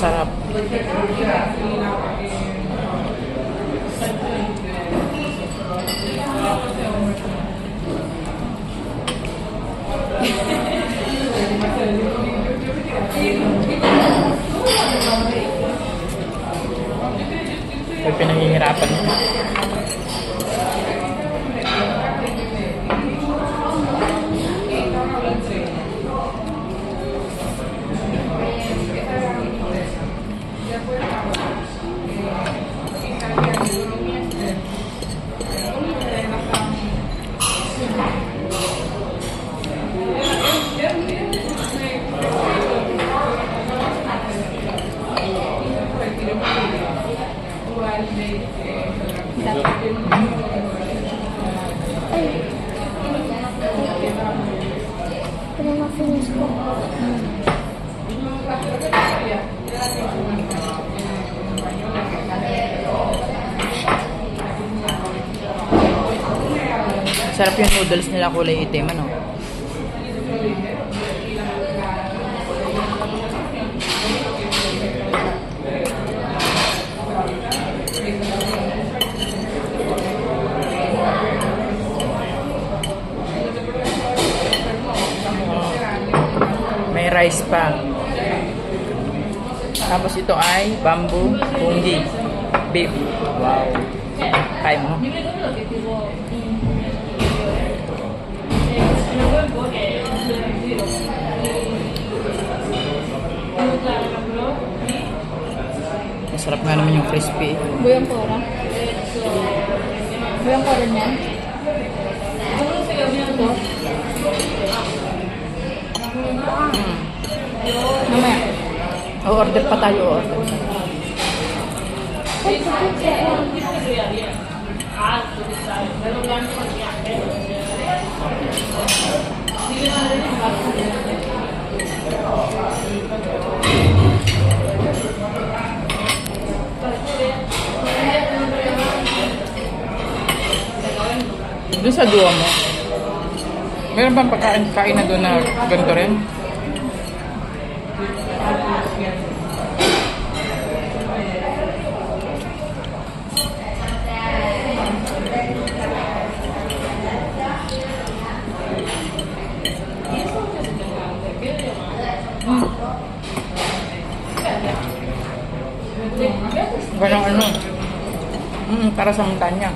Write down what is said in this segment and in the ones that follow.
Masarap. May pinahihirapan mo. Finish ko. Sarap yung noodles nila, kulay itim, ano? May rice pa. Tapos ito ay bamboo pungi beef. Wow. Kaya mo. Masarap nga naman yung crispy. Buyang kora. Buyang kora niyan. Ito. Mamaya. Order pa tayo, order. Doon sa duwa mo, meron bang pagkain na doon na ganito rin? Parang ano, para sa montanya.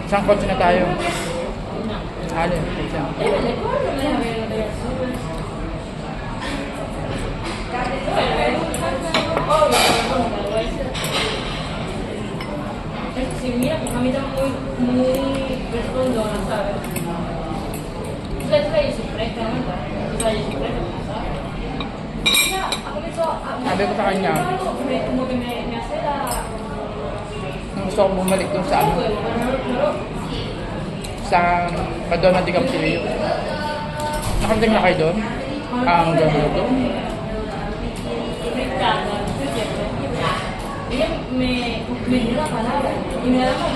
Isang kotse na tayo. Alin, isa. Si mira que a mí también muy respondona, ¿sabes? O sea, ella se presta, ¿no? O sea, ella se presta, ¿sabes? Sabi ko sa kanya, Como que me hace la... gusto ko bumalik dun sa ano, sa Madonna di Camsilio. Nakarating na kayo doon? Ang gano'n doon? Ella me dio la palabra y me da